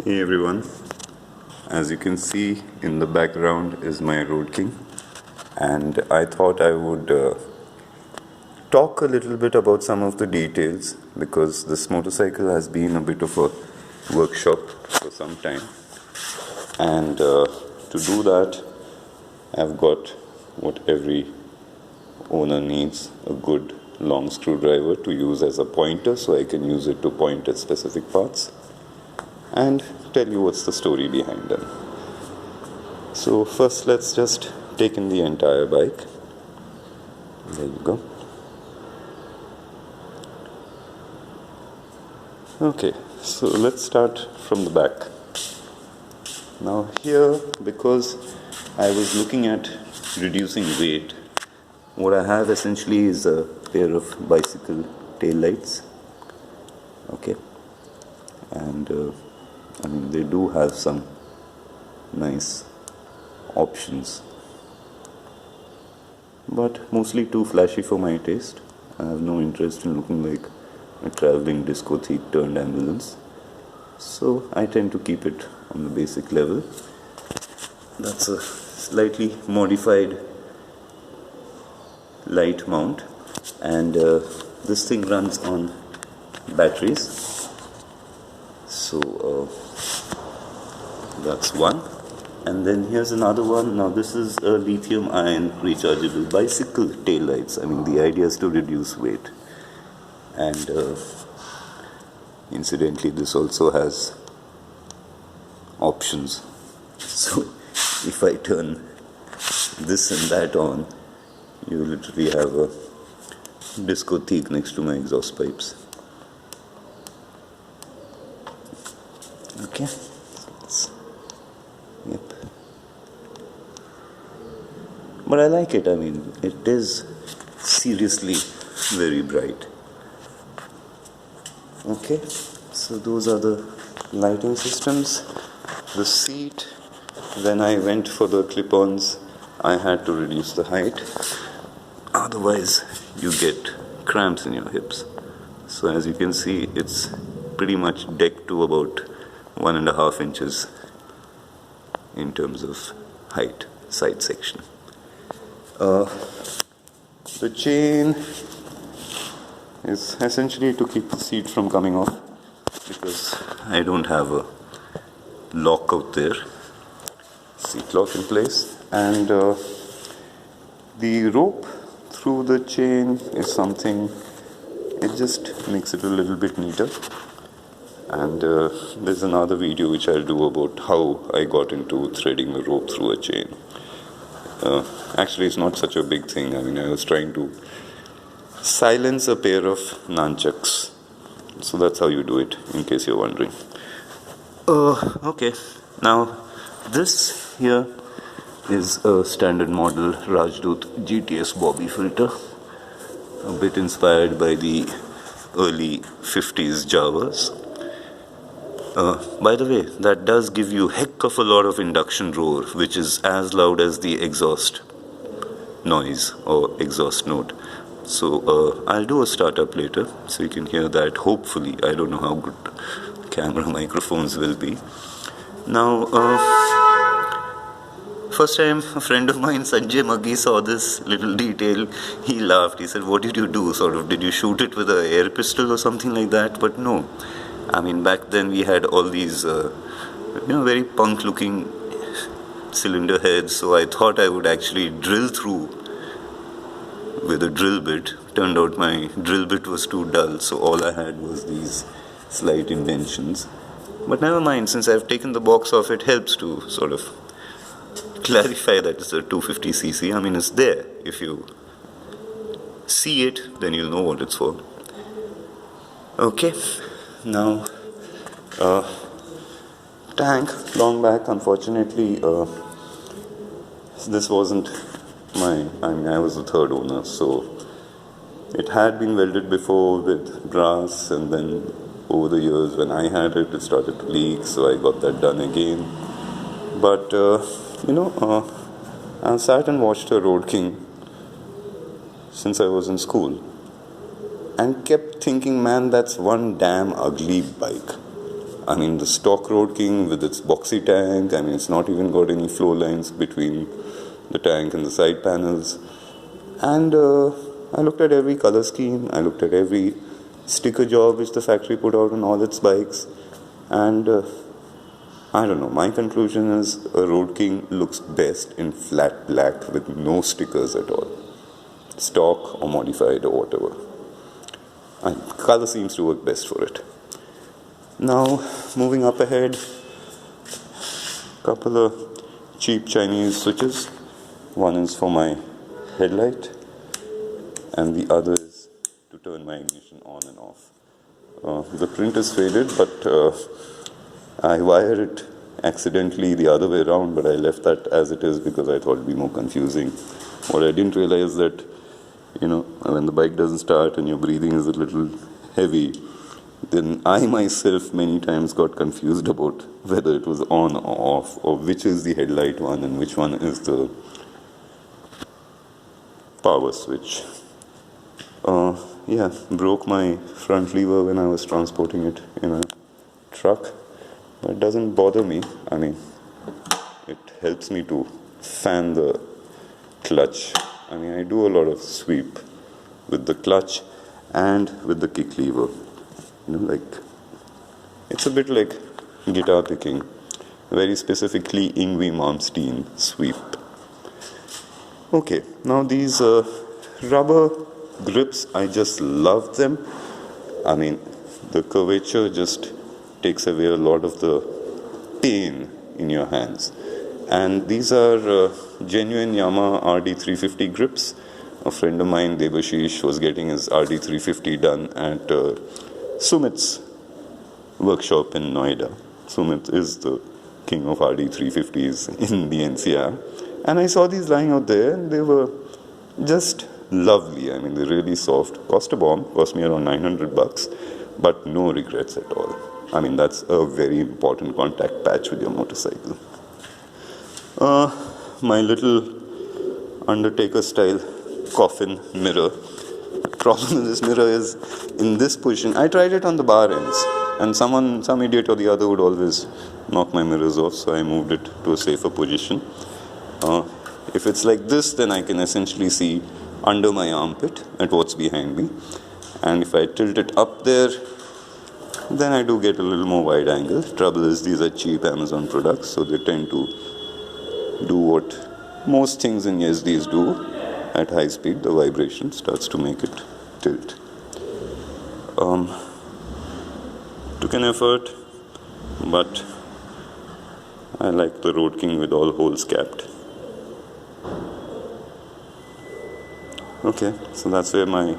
Hey everyone, as you can see in the background is my Roadking, and I thought I would talk a little bit about some of the details because this motorcycle has been a bit of a workshop for some time, and to do that I've got what every owner needs: a good long screwdriver to use as a pointer so I can use it to point at specific parts and tell you what's the story behind them. So first let's just take in the entire bike. There you go. Okay, so let's start from the back. Now here, because I was looking at reducing weight, what I have essentially is a pair of bicycle tail lights. Okay, and they do have some nice options, but mostly too flashy for my taste. I have no interest in looking like a traveling disco thief turned ambulance, so I tend to keep it on the basic level. That's a slightly modified light mount, and this thing runs on batteries. So that's one. And then here's another one. Now this is a lithium ion rechargeable bicycle tail lights. The idea is to reduce weight, and incidentally this also has options. So if I turn this and that on, you literally have a discotheque next to my exhaust pipes. Okay, yep. But I like it. It is seriously very bright. Okay, so those are the lighting systems. The seat, when I went for the clip-ons, I had to reduce the height. Otherwise, you get cramps in your hips. So as you can see, it's pretty much decked to about 1.5 inches in terms of height, side section. The chain is essentially to keep the seat from coming off, because I don't have a lock out there, seat lock in place, and the rope through the chain is something, it just makes it a little bit neater. And there's another video which I'll do about how I got into threading a rope through a chain. Actually, it's not such a big thing. I was trying to silence a pair of nunchucks. So that's how you do it, in case you're wondering. Okay, now this here is a standard model Rajdut GTS Bobby filter, a bit inspired by the early 50s Javas. By the way, that does give you heck of a lot of induction roar, which is as loud as the exhaust noise or exhaust note. So I'll do a startup later so you can hear that, hopefully. I don't know how good camera microphones will be. Now, first time a friend of mine, Sanjay Maggi, saw this little detail, he laughed. He said, "What did you do? Did you shoot it with an air pistol or something like that?" But no. Back then we had all these, very punk looking cylinder heads, so I thought I would actually drill through with a drill bit. Turned out my drill bit was too dull, so all I had was these slight indentions. But never mind, since I've taken the box off, it helps to sort of clarify that it's a 250cc. It's there. If you see it, then you'll know what it's for. Okay. Now, tank, long back, unfortunately, this wasn't mine. I was the third owner, so it had been welded before with brass, and then over the years when I had it, it started to leak, so I got that done again. But, I sat and watched a Roadking since I was in school, and kept thinking, man, that's one damn ugly bike. I mean, the stock Roadking with its boxy tank, I mean, it's not even got any flow lines between the tank and the side panels. And I looked at every color scheme, I looked at every sticker job which the factory put out on all its bikes, and I don't know, my conclusion is a Roadking looks best in flat black with no stickers at all, stock or modified or whatever. And color seems to work best for it. Now, moving up ahead, couple of cheap Chinese switches. One is for my headlight, and the other is to turn my ignition on and off. The print is faded, but I wired it accidentally the other way around, but I left that as it is because I thought it would be more confusing. What I didn't realize that, when the bike doesn't start and your breathing is a little heavy, then I myself many times got confused about whether it was on or off, or which is the headlight one and which one is the power switch. Broke my front lever when I was transporting it in a truck, but it doesn't bother me. I mean, it helps me to fan the clutch. I mean, I do a lot of sweep with the clutch and with the kick lever. It's a bit like guitar picking, very specifically Yngwie Malmsteen sweep. Okay, now these rubber grips, I just love them. I mean, the curvature just takes away a lot of the pain in your hands. And these are genuine Yamaha RD350 grips. A friend of mine, Debashish, was getting his RD350 done at Sumit's workshop in Noida. Sumit is the king of RD350s in the NCR. And I saw these lying out there, and they were just lovely. I mean, they're really soft. Cost a bomb, cost me around $900, but no regrets at all. I mean, that's a very important contact patch with your motorcycle. My little Undertaker style coffin mirror. The problem with this mirror is in this position. I tried it on the bar ends, and some idiot or the other would always knock my mirrors off, so I moved it to a safer position. If it's like this, then I can essentially see under my armpit at what's behind me. And if I tilt it up there, then I do get a little more wide angle. Trouble is, these are cheap Amazon products, so they tend to do what most things in Yezdis do. At high speed, the vibration starts to make it tilt. Took an effort, but I like the Roadking with all holes capped. Okay, so that's where my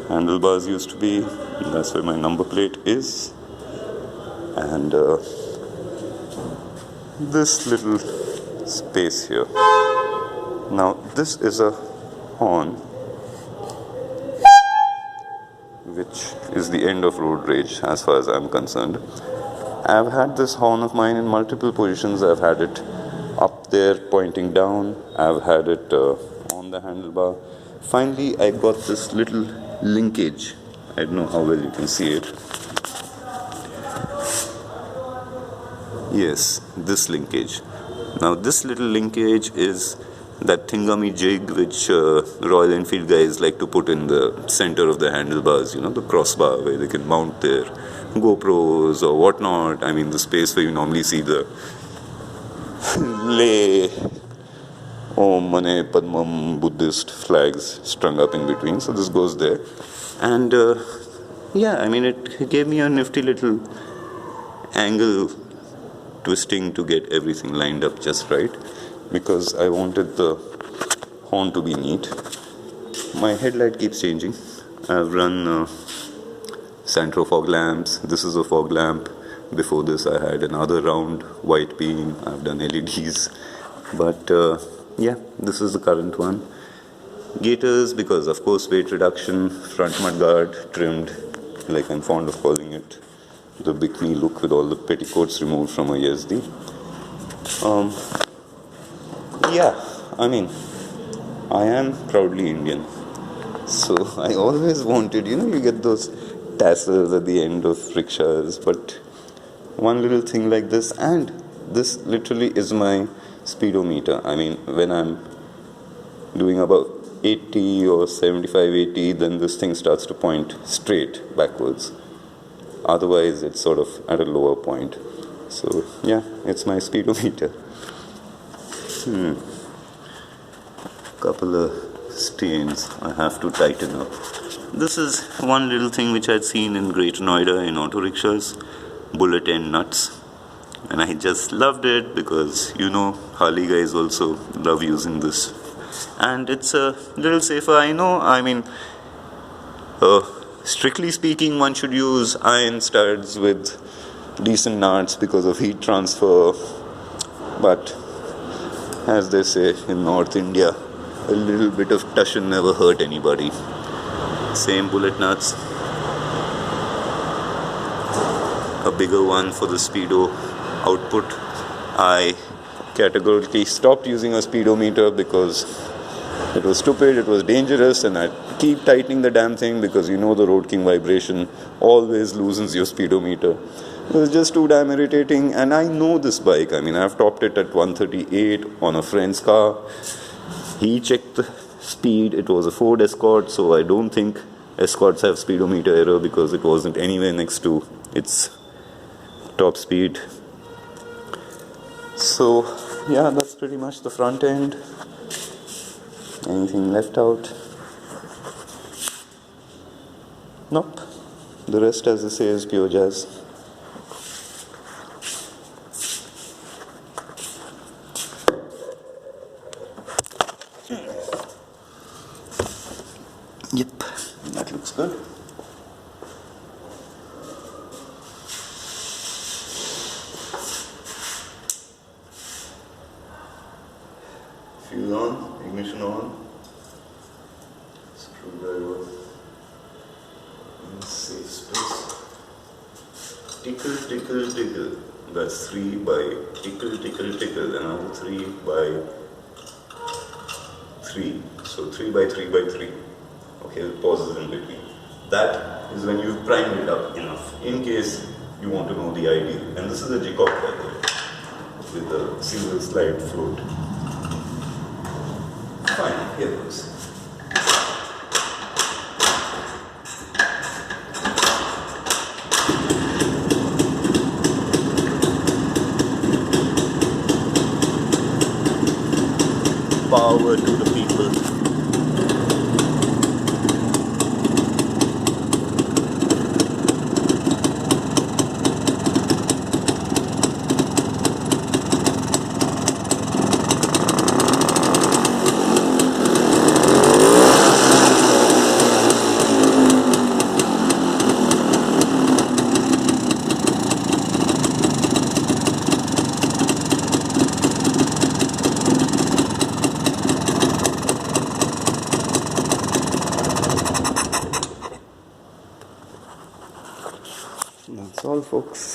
handlebars used to be, and that's where my number plate is. And this little space here. Now, this is a horn, which is the end of road rage as far as I'm concerned. I've had this horn of mine in multiple positions. I've had it up there pointing down. I've had it on the handlebar. Finally, I got this little linkage. I don't know how well you can see it. Yes, this linkage. Now, this little linkage is that thingummy jig which Royal Enfield guys like to put in the center of the handlebars, the crossbar where they can mount their GoPros or whatnot. I mean, the space where you normally see the lay Om Mane Padmam Buddhist flags strung up in between. So this goes there. And it gave me a nifty little angle twisting to get everything lined up just right, because I wanted the horn to be neat. My headlight keeps changing. I've run Santro fog lamps. This is a fog lamp. Before this I had another round white beam. I've done LEDs. But this is the current one. Gaiters, because of course weight reduction. Front mudguard trimmed, like I'm fond of calling it, the bikini look with all the petticoats removed from a Yezdi. I am proudly Indian. So I always wanted, you get those tassels at the end of rickshaws, but one little thing like this, and this literally is my speedometer. I mean, when I'm doing about 80 or 75, 80, then this thing starts to point straight backwards. Otherwise, it's sort of at a lower point. So, yeah, it's my speedometer. Couple of stains I have to tighten up. This is one little thing which I'd seen in Greater Noida in auto rickshaws, bullet end nuts. And I just loved it because, you know, Harley guys also love using this. And it's a little safer, I know. I mean, strictly speaking, one should use iron studs with decent nuts because of heat transfer. But as they say in North India, a little bit of tushin never hurt anybody. Same bullet nuts. A bigger one for the speedo output. I categorically stopped using a speedometer because it was stupid, it was dangerous, and I keep tightening the damn thing because you know the Roadking vibration always loosens your speedometer. It was just too damn irritating, and I know this bike. I mean, I've topped it at 138 on a friend's car. He checked the speed. It was a Ford Escort, so I don't think Escorts have speedometer error because it wasn't anywhere next to its top speed. So, yeah, that's pretty much the front end. Anything left out? Nope. The rest, as they say, is pure jazz. Yep, that looks good. Fuse on, ignition on, screwdriver in safe space. Tickle, tickle, tickle. That's 3 by tickle, tickle, tickle. Another 3 by 3. So 3 by 3 by 3. Okay, pauses in between. That is when you've primed it up enough, in case you want to know the ideal. And this is a Jacob, by the way, with a single slide float. Fine, here goes. Power to the people. That's all, folks.